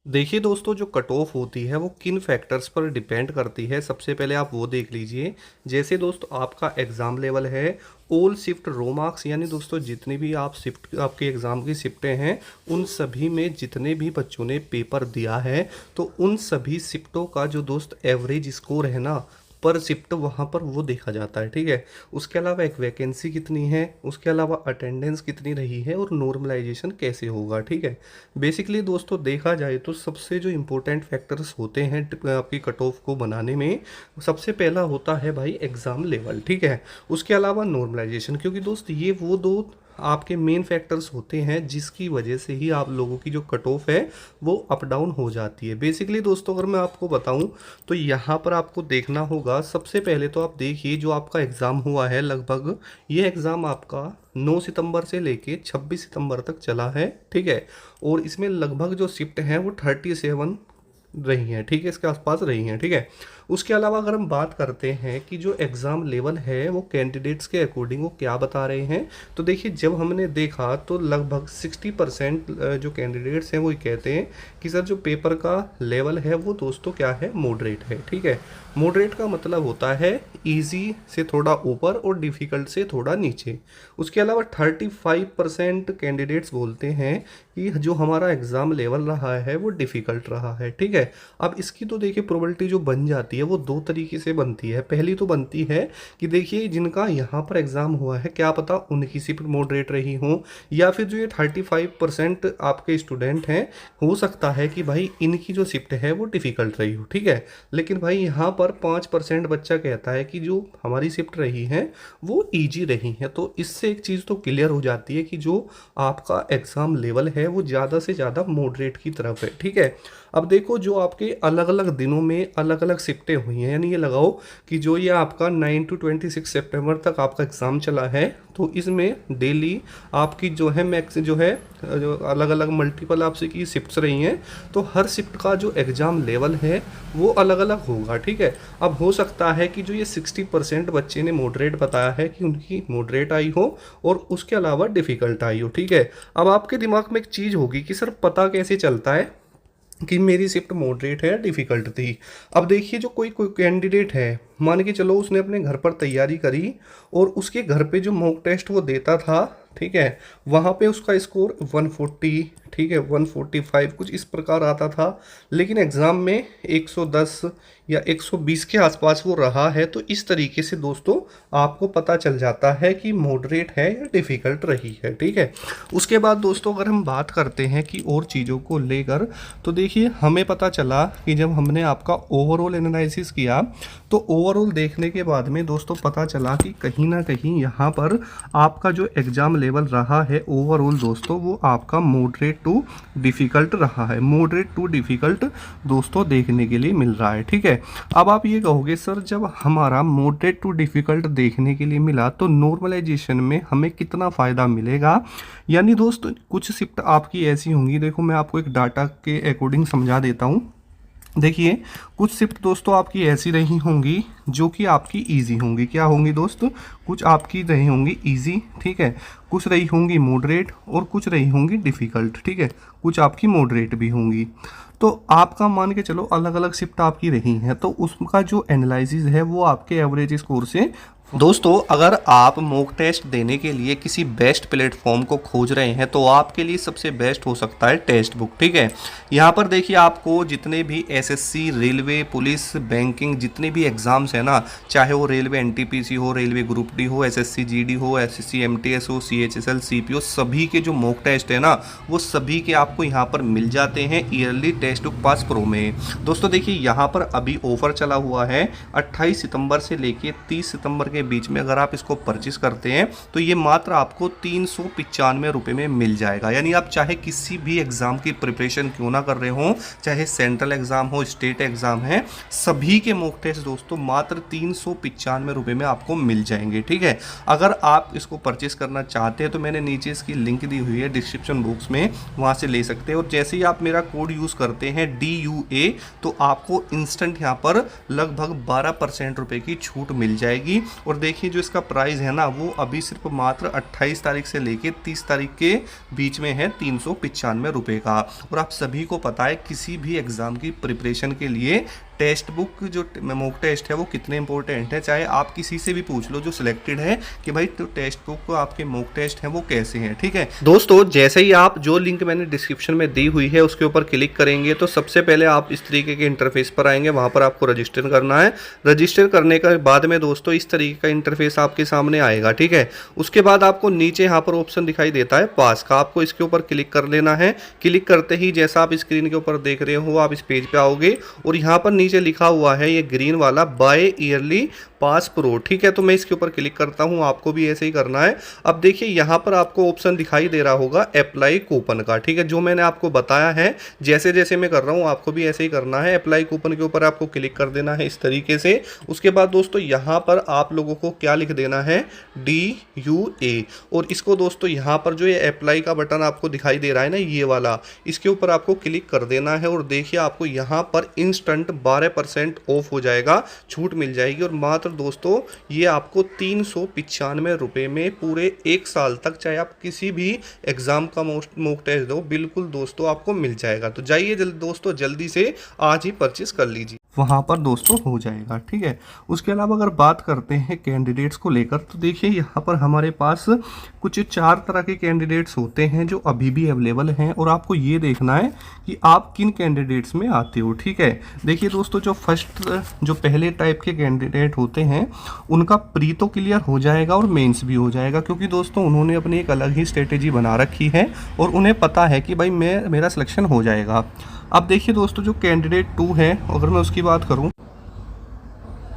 देखिए दोस्तों, जो कट ऑफ होती है वो किन फैक्टर्स पर डिपेंड करती है। सबसे पहले आप वो देख लीजिए। जैसे दोस्तों आपका एग्ज़ाम लेवल है, ऑल शिफ्ट रो मार्क्स, यानी दोस्तों जितनी भी आप शिफ्ट आपके एग्ज़ाम की शिफ्टें हैं उन सभी में जितने भी बच्चों ने पेपर दिया है तो उन सभी शिफ्टों का जो दोस्त एवरेज स्कोर है ना पर शिफ्ट, वहाँ पर वो देखा जाता है। ठीक है। उसके अलावा एक वैकेंसी कितनी है, उसके अलावा अटेंडेंस कितनी रही है और नॉर्मलाइजेशन कैसे होगा। ठीक है। बेसिकली दोस्तों देखा जाए तो सबसे जो इम्पोर्टेंट फैक्टर्स होते हैं आपकी कट ऑफ को बनाने में, सबसे पहला होता है भाई एग्ज़ाम लेवल। ठीक है। उसके अलावा नॉर्मलाइजेशन, क्योंकि दोस्त ये वो दो आपके मेन फैक्टर्स होते हैं जिसकी वजह से ही आप लोगों की जो कट ऑफ है वो अप डाउन हो जाती है। बेसिकली दोस्तों अगर मैं आपको बताऊं तो यहाँ पर आपको देखना होगा। सबसे पहले तो आप देखिए जो आपका एग्ज़ाम हुआ है, लगभग ये एग्ज़ाम आपका 9 सितंबर से लेके 26 सितंबर तक चला है। ठीक है। और इसमें लगभग जो शिफ्ट हैं वो 37 रही हैं। ठीक है, इसके आसपास रही हैं। ठीक है। उसके अलावा अगर हम बात करते हैं कि जो एग्ज़ाम लेवल है वो कैंडिडेट्स के अकॉर्डिंग वो क्या बता रहे हैं, तो देखिए जब हमने देखा तो लगभग 60% जो कैंडिडेट्स हैं वो ये कहते हैं कि सर जो पेपर का लेवल है वो दोस्तों क्या है, मॉडरेट है। ठीक है। मॉडरेट का मतलब होता है इजी से थोड़ा ऊपर और डिफ़िकल्ट से थोड़ा नीचे। उसके अलावा 35% कैंडिडेट्स बोलते हैं कि जो हमारा एग्ज़ाम लेवल रहा है वो डिफ़िकल्ट रहा है। ठीक है। अब इसकी तो देखिए प्रोबेबिलिटी जो बन जाती है वो दो तरीके से बनती है। पहली तो बनती है कि देखिए जिनका यहाँ पर एग्ज़ाम हुआ है क्या पता उनकी शिफ्ट मॉडरेट रही हो, या फिर जो ये 35% आपके स्टूडेंट हैं हो सकता है कि भाई इनकी जो शिफ्ट है वो डिफ़िकल्ट रही हो। ठीक है। लेकिन भाई यहाँ पर 5% बच्चा कहता है कि जो हमारी शिफ्ट रही है वो ईजी रही है। तो इससे एक चीज़ तो क्लियर हो जाती है कि जो आपका एग्ज़ाम लेवल है वो ज़्यादा से ज़्यादा मॉडरेट की तरफ है। ठीक है। अब देखो जो आपके अलग अलग दिनों में अलग अलग शिफ्टें हुई हैं, यानी ये लगाओ कि जो ये आपका 9 to 26 सितंबर तक आपका एग्ज़ाम चला है तो इसमें डेली आपकी जो है मैक्स जो है जो अलग अलग मल्टीपल आपसे की शिफ्ट्स रही हैं, तो हर शिफ्ट का जो एग्ज़ाम लेवल है वो अलग अलग होगा। ठीक है। अब हो सकता है कि जो ये 60% बच्चे ने मॉडरेट बताया है कि उनकी मॉडरेट आई हो और उसके अलावा डिफ़िकल्ट आई हो। ठीक है। अब आपके दिमाग में एक चीज़ होगी कि सर पता कैसे चलता है कि मेरी शिफ्ट मॉडरेट है या डिफ़िकल्ट थी। अब देखिए जो कोई कोई कैंडिडेट है, मान के चलो उसने अपने घर पर तैयारी करी और उसके घर पे जो मॉक टेस्ट वो देता था, ठीक है, वहाँ पे उसका स्कोर 140, ठीक है, 145 कुछ इस प्रकार आता था, लेकिन एग्ज़ाम में 110 या 120 के आसपास वो रहा है। तो इस तरीके से दोस्तों आपको पता चल जाता है कि मॉडरेट है या डिफ़िकल्ट रही है। ठीक है। उसके बाद दोस्तों अगर हम बात करते हैं कि और चीज़ों को लेकर, तो देखिए हमें पता चला कि जब हमने आपका ओवरऑल एनालिसिस किया तो ओवरऑल देखने के बाद में दोस्तों पता चला कि कहीं ना कहीं यहाँ पर आपका जो एग्ज़ाम लेवल रहा है ओवरऑल दोस्तों वो आपका मॉडरेट टू डिफ़िकल्ट रहा है। मॉडरेट टू डिफ़िकल्ट दोस्तों देखने के लिए मिल रहा है। ठीक है। अब आप ये कहोगे सर जब हमारा मॉडरेट टू डिफ़िकल्ट देखने के लिए मिला तो नॉर्मलाइजेशन में हमें कितना फ़ायदा मिलेगा। यानी दोस्त कुछ शिफ्ट आपकी ऐसी होंगी, देखो मैं आपको एक डाटा के अकॉर्डिंग समझा देता हूँ। देखिए कुछ शिफ्ट दोस्तों आपकी ऐसी रही होंगी जो कि आपकी इजी होंगी। क्या होंगी दोस्त, कुछ आपकी रही होंगी इजी, ठीक है, कुछ रही होंगी मॉडरेट और कुछ रही होंगी डिफ़िकल्ट। ठीक है। कुछ आपकी मॉडरेट भी होंगी। तो आपका मान के चलो अलग अलग शिफ्ट आपकी रही हैं तो उसका जो एनालिसिस है वो आपके एवरेज स्कोर से। दोस्तों अगर आप मॉक टेस्ट देने के लिए किसी बेस्ट प्लेटफॉर्म को खोज रहे हैं तो आपके लिए सबसे बेस्ट हो सकता है टेस्ट बुक। ठीक है। यहाँ पर देखिए आपको जितने भी एसएससी, रेलवे, पुलिस, बैंकिंग, जितने भी एग्ज़ाम्स हैं ना, चाहे वो रेलवे एनटीपीसी हो, रेलवे ग्रुप डी हो, एसएससी जीडी हो, एसएससी एमटीएस हो, सीएचएसएल, सीपीओ, सभी के जो मॉक टेस्ट है ना वो सभी के आपको यहाँ पर मिल जाते हैं yearly test book pass pro में। दोस्तों देखिए यहाँ पर अभी ऑफर चला हुआ है 28 सितंबर से लेके 30 सितंबर के बीच में। अगर आप इसको परचेस करते हैं तो ये मात्र आपको 395 रुपये में मिल जाएगा। यानी आप चाहे किसी भी एग्जाम की प्रिपरेशन क्यों ना कर रहे हो, चाहे सेंट्रल एग्जाम हो, स्टेट एग्जाम है, सभी के मॉक टेस्ट दोस्तों मात्र 395 रुपये में आपको मिल जाएंगे। ठीक है। अगर आप इसको परचेस करना चाहते हैं तो मैंने नीचे इसकी लिंक दी हुई है डिस्क्रिप्शन बॉक्स में, वहां से ले सकते हैं। और जैसे ही आप मेरा कोड यूज करते हैं DUA तो आपको इंस्टेंट यहाँ पर लगभग 12% रुपए की छूट मिल जाएगी। और देखिए जो इसका प्राइस है ना वो अभी सिर्फ मात्र 28 तारीख से लेके 30 तारीख के बीच में है 395 रुपये का। और आप सभी को पता है किसी भी एग्ज़ाम की प्रिपरेशन के लिए टेक्स्ट बुक जो मॉक टेस्ट है वो कितने इंपॉर्टेंट है। चाहे आप किसी से भी पूछ लो जो सिलेक्टेड है कि भाई तो टेक्स्ट बुक को आपके मॉक टेस्ट हैं वो कैसे हैं। ठीक है दोस्तों, जैसे ही आप जो लिंक मैंने डिस्क्रिप्शन में दी हुई है उसके ऊपर क्लिक करेंगे तो सबसे पहले आप इस तरीके के इंटरफेस पर आएंगे। वहां पर आपको रजिस्टर करना है। रजिस्टर करने के बाद में दोस्तों इस तरीके का इंटरफेस आपके सामने आएगा। ठीक है, उसके बाद आपको नीचे यहाँ पर ऑप्शन दिखाई देता है पास का, आपको इसके ऊपर क्लिक कर लेना है। क्लिक करते ही जैसा आप स्क्रीन के ऊपर देख रहे हो आप इस पेज पे आओगे और यहाँ पर नीचे लिखा हुआ है ये ग्रीन वाला बाय ईयरली पास प्रो। ठीक है, तो मैं इसके ऊपर क्लिक करता हूं, आपको भी ऐसे ही करना है। अब देखिए यहां पर आपको ऑप्शन दिखाई दे रहा होगा अप्लाई कूपन का। ठीक है, जो मैंने आपको बताया है जैसे जैसे मैं कर रहा हूं आपको भी ऐसे ही करना है। अप्लाई कूपन के ऊपर आपको क्लिक कर देना है इस तरीके से। उसके बाद दोस्तों यहां पर आप लोगों को क्या लिख देना है, DUA। और इसको दोस्तों यहां पर जो ये अप्लाई का बटन आपको दिखाई दे रहा है ना ये वाला, इसके ऊपर आपको क्लिक कर देना है। और देखिए आपको यहां पर इंस्टेंट 12% ऑफ हो जाएगा, छूट मिल जाएगी। और मात्र दोस्तों ये आपको 395 रुपये में पूरे 1 साल तक चाहे आप किसी भी एग्जाम का मॉक टेस्ट दो बिल्कुल दोस्तों आपको मिल जाएगा। तो जाइए दोस्तों जल्दी से आज ही परचेस कर लीजिए, वहाँ पर दोस्तों हो जाएगा। ठीक है, उसके अलावा अगर बात करते हैं कैंडिडेट्स को लेकर तो देखिए यहाँ पर हमारे पास कुछ 4 तरह के कैंडिडेट्स होते हैं जो अभी भी अवेलेबल हैं और आपको ये देखना है कि आप किन कैंडिडेट्स में आते हो। ठीक है, देखिए दोस्तों जो पहले टाइप के कैंडिडेट होते हैं उनका प्री तो क्लियर हो जाएगा और मेंस भी हो जाएगा, क्योंकि दोस्तों उन्होंने अपनी एक अलग ही स्ट्रेटेजी बना रखी है और उन्हें पता है कि भाई मेरा सिलेक्शन हो जाएगा। अब देखिए दोस्तों जो कैंडिडेट 2 है अगर मैं उसकी बात करूं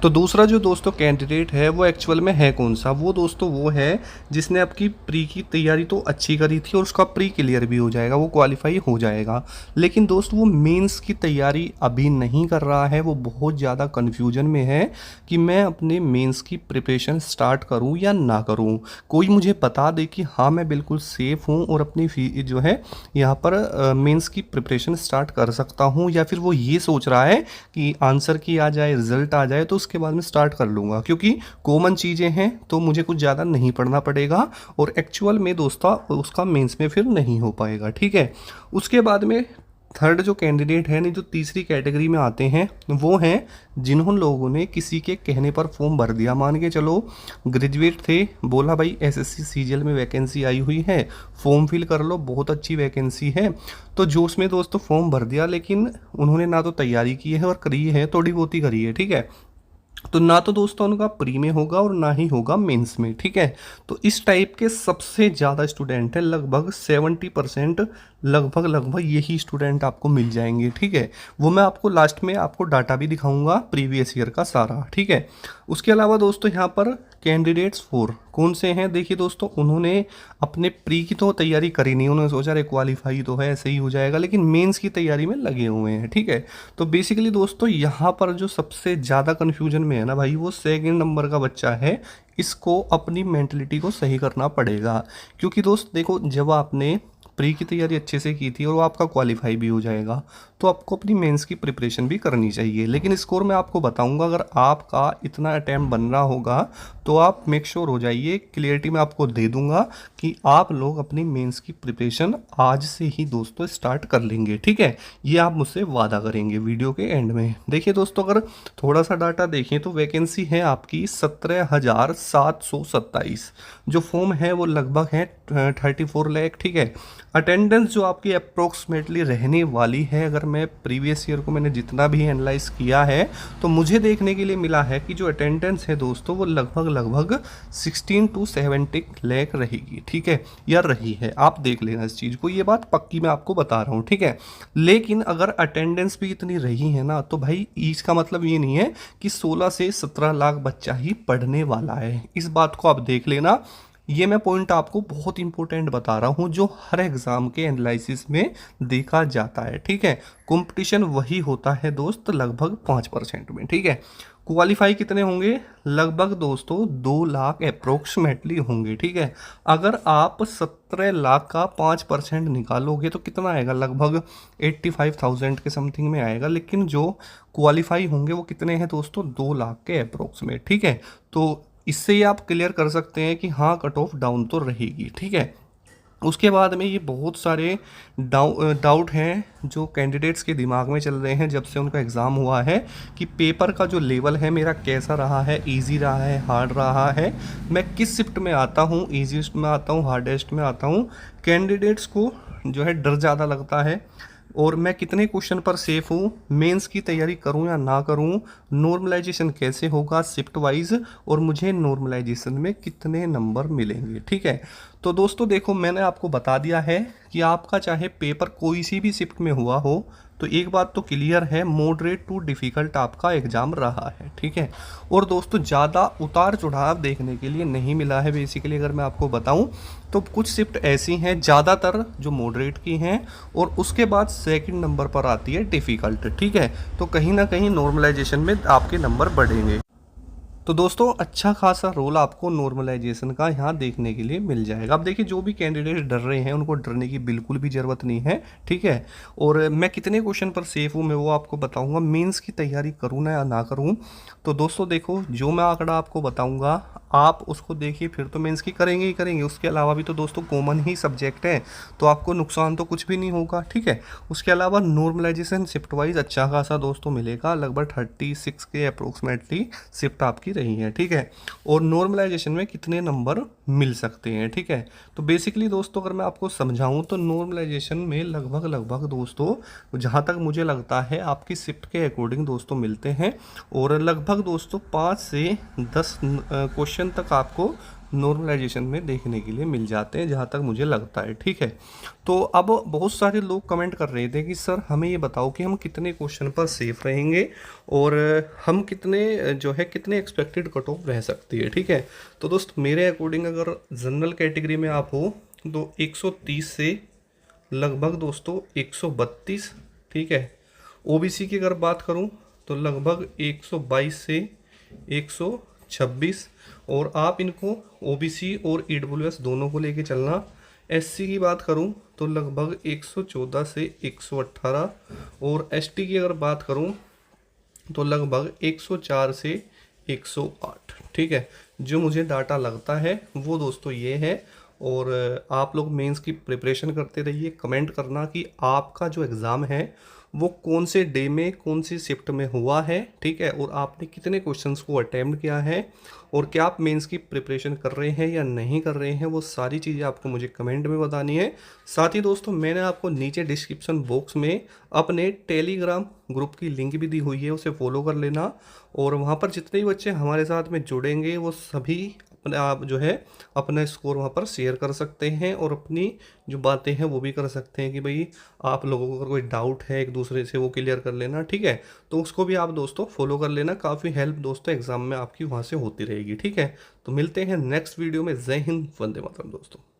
तो दूसरा जो दोस्तों कैंडिडेट है वो एक्चुअल में है कौन सा, वो दोस्तों वो है जिसने आपकी प्री की तैयारी तो अच्छी करी थी और उसका प्री क्लियर भी हो जाएगा, वो क्वालिफाई हो जाएगा। लेकिन दोस्तों वो मेंस की तैयारी अभी नहीं कर रहा है, वो बहुत ज़्यादा कन्फ्यूजन में है कि मैं अपने मेंस की प्रिपरेशन स्टार्ट करूँ या ना करूँ। कोई मुझे बता दे कि हाँ मैं बिल्कुल सेफ़ हूँ और अपनी जो है यहाँ पर मेंस की प्रिपरेशन स्टार्ट कर सकता हूँ, या फिर वो ये सोच रहा है कि आंसर की आ जाए रिजल्ट आ जाए तो उसके बाद में स्टार्ट कर लूँगा, क्योंकि कॉमन चीज़ें हैं तो मुझे कुछ ज़्यादा नहीं पढ़ना पड़ेगा और एक्चुअल में दोस्तों उसका मेंस में फिर नहीं हो पाएगा। ठीक है, उसके बाद में थर्ड जो कैंडिडेट है नहीं जो तीसरी कैटेगरी में आते हैं वो हैं जिन्होंने लोगों ने किसी के कहने पर फॉर्म भर दिया। मान के चलो ग्रेजुएट थे, बोला भाई SSC CGL में वैकेंसी आई हुई है, फॉर्म फिल कर लो, बहुत अच्छी वैकेंसी है, तो जोश में दोस्तों फॉर्म भर दिया, लेकिन उन्होंने ना तो तैयारी की है और करी है थोड़ी बहुत ही करी है। ठीक है, तो ना तो दोस्तों उनका प्री में होगा और ना ही होगा मेंस में। ठीक है, तो इस टाइप के सबसे ज़्यादा स्टूडेंट है, लगभग 70% लगभग यही स्टूडेंट आपको मिल जाएंगे। ठीक है, वो मैं आपको लास्ट में आपको डाटा भी दिखाऊंगा प्रीवियस ईयर का सारा। ठीक है, उसके अलावा दोस्तों यहाँ पर कैंडिडेट्स 4 कौन से हैं, देखिए दोस्तों उन्होंने अपने प्री की तो तैयारी करी नहीं, उन्होंने सोचा अरे क्वालिफाई तो है ऐसे ही हो जाएगा, लेकिन मेंस की तैयारी में लगे हुए हैं। ठीक है, तो बेसिकली दोस्तों यहाँ पर जो सबसे ज़्यादा कन्फ्यूजन में है ना भाई वो 2nd नंबर का बच्चा है। इसको अपनी मेंटलिटी को सही करना पड़ेगा, क्योंकि दोस्त देखो जब आपने प्री की तैयारी अच्छे से की थी और वो आपका क्वालिफाई भी हो जाएगा तो आपको अपनी मेंस की प्रिपरेशन भी करनी चाहिए। लेकिन स्कोर मैं आपको बताऊंगा, अगर आपका इतना अटैम्प्ट बन रहा होगा तो आप मेक श्योर हो जाइए, क्लियरिटी मैं आपको दे दूंगा कि आप लोग अपनी मेंस की प्रिपरेशन आज से ही दोस्तों स्टार्ट कर लेंगे। ठीक है, ये आप मुझसे वादा करेंगे वीडियो के एंड में। देखिए दोस्तों अगर थोड़ा सा डाटा देखें तो वैकेंसी है आपकी 17,727, जो फॉर्म है वो लगभग है 34 लाख। ठीक है, अटेंडेंस जो आपकी अप्रोक्सीमेटली रहने वाली है, अगर मैं प्रीवियस ईयर को मैंने जितना भी एनालाइज किया है तो मुझे देखने के लिए मिला है कि जो अटेंडेंस है दोस्तों वो लगभग 16 to 17 लाख रहेगी। ठीक है, या रही है, आप देख लेना इस चीज़ को, ये बात पक्की मैं आपको बता रहा हूँ। ठीक है, लेकिन अगर अटेंडेंस भी इतनी रही है ना तो भाई इसका मतलब ये नहीं है कि 16 से 17 लाख बच्चा ही पढ़ने वाला है, इस बात को आप देख लेना। ये मैं पॉइंट आपको बहुत इंपॉर्टेंट बता रहा हूँ जो हर एग्जाम के एनालिसिस में देखा जाता है। ठीक है, कंपटीशन वही होता है दोस्त लगभग 5% में। ठीक है, क्वालिफाई कितने होंगे, लगभग दोस्तों 2 लाख अप्रोक्सीमेटली होंगे। ठीक है, अगर आप 17 लाख का 5% निकालोगे तो कितना आएगा, लगभग 85,000 के समथिंग में आएगा। लेकिन जो क्वालिफाई होंगे वो कितने हैं दोस्तों, 2 लाख के अप्रोक्सीमेट। ठीक है, तो इससे ही आप क्लियर कर सकते हैं कि हाँ कट ऑफ डाउन तो रहेगी, ठीक है। उसके बाद में ये बहुत सारे डाउट हैं जो कैंडिडेट्स के दिमाग में चल रहे हैं जब से उनका एग्ज़ाम हुआ है, कि पेपर का जो लेवल है मेरा कैसा रहा है, इजी रहा है, हार्ड रहा है, मैं किस शिफ्ट में आता हूँ, ईजीएस्ट में आता हूँ, हार्डेस्ट में आता हूँ। कैंडिडेट्स को जो है डर ज़्यादा लगता है, और मैं कितने क्वेश्चन पर सेफ हूँ, मेंस की तैयारी करूँ या ना करूँ, नॉर्मलाइजेशन कैसे होगा शिफ्ट वाइज, और मुझे नॉर्मलाइजेशन में कितने नंबर मिलेंगे, ठीक है। तो दोस्तों देखो, मैंने आपको बता दिया है कि आपका चाहे पेपर कोई सी भी शिफ्ट में हुआ हो, तो एक बात तो क्लियर है, मॉडरेट टू डिफ़िकल्ट आपका एग्ज़ाम रहा है, ठीक है। और दोस्तों ज़्यादा उतार चढ़ाव देखने के लिए नहीं मिला है। बेसिकली अगर मैं आपको बताऊं तो कुछ शिफ्ट ऐसी हैं, ज़्यादातर जो मॉडरेट की हैं, और उसके बाद सेकंड नंबर पर आती है डिफ़िकल्ट, ठीक है। तो कहीं ना कहीं नॉर्मलाइजेशन में आपके नंबर बढ़ेंगे। तो दोस्तों अच्छा खासा रोल आपको नॉर्मलाइजेशन का यहाँ देखने के लिए मिल जाएगा। अब देखिए, जो भी कैंडिडेट डर रहे हैं उनको डरने की बिल्कुल भी ज़रूरत नहीं है, ठीक है। और मैं कितने क्वेश्चन पर सेफ हूँ मैं वो आपको बताऊँगा, मेंस की तैयारी करूँ ना या ना करूँ। तो दोस्तों देखो, जो मैं आंकड़ा आपको बताऊँगा आप उसको देखिए, फिर तो मेंस की करेंगे ही करेंगे। उसके अलावा भी तो दोस्तों कॉमन ही सब्जेक्ट है, तो आपको नुकसान तो कुछ भी नहीं होगा, ठीक है। उसके अलावा नॉर्मलाइजेशन शिफ्ट वाइज अच्छा खासा दोस्तों मिलेगा, लगभग 36 के अप्रोक्सीमेटली शिफ्ट आपकी रही है, ठीक है। और नॉर्मलाइजेशन में कितने नंबर मिल सकते हैं, ठीक है। तो बेसिकली दोस्तों अगर मैं आपको समझाऊं तो नॉर्मलाइजेशन में लगभग लगभग दोस्तों जहां तक मुझे लगता है आपकी शिफ्ट के अकॉर्डिंग दोस्तों मिलते हैं, और लगभग दोस्तों 5 से 10 क्वेश्चन तक आपको नॉर्मलाइजेशन में देखने के लिए मिल जाते हैं, जहाँ तक मुझे लगता है, ठीक है। तो अब बहुत सारे लोग कमेंट कर रहे थे कि सर हमें ये बताओ कि हम कितने क्वेश्चन पर सेफ रहेंगे, और हम कितने जो है कितने एक्सपेक्टेड कट ऑफ रह सकती है, ठीक है। तो दोस्त मेरे अकॉर्डिंग अगर जनरल कैटेगरी में आप हो तो 130 से लगभग दोस्तों 132, ठीक है। ओबीसी की अगर बात करूं तो लगभग 122 से 126, और आप इनको ओबीसी और ईडब्ल्यूएस दोनों को लेके चलना। एससी की बात करूं तो लगभग 114 से 118, और एसटी की अगर बात करूं तो लगभग 104 से 108, ठीक है। जो मुझे डाटा लगता है वो दोस्तों ये है। और आप लोग मेंस की प्रिपरेशन करते रहिए, कमेंट करना कि आपका जो एग्ज़ाम है वो कौन से डे में कौन सी शिफ्ट में हुआ है, ठीक है, और आपने कितने क्वेश्चंस को अटेम्प्ट किया है, और क्या आप मेंस की प्रिपरेशन कर रहे हैं या नहीं कर रहे हैं, वो सारी चीज़ें आपको मुझे कमेंट में बतानी है। साथ ही दोस्तों मैंने आपको नीचे डिस्क्रिप्शन बॉक्स में अपने टेलीग्राम ग्रुप की लिंक भी दी हुई है, उसे फॉलो कर लेना। और वहाँ पर जितने भी बच्चे हमारे साथ में जुड़ेंगे वो सभी अपने आप जो है अपना स्कोर वहाँ पर शेयर कर सकते हैं, और अपनी जो बातें हैं वो भी कर सकते हैं कि भाई आप लोगों को अगर कोई डाउट है एक दूसरे से वो क्लियर कर लेना, ठीक है। तो उसको भी आप दोस्तों फॉलो कर लेना, काफ़ी हेल्प दोस्तों एग्जाम में आपकी वहाँ से होती रहेगी, ठीक है। तो मिलते हैं नेक्स्ट वीडियो में। जय हिंद, वंदे मातरम दोस्तों।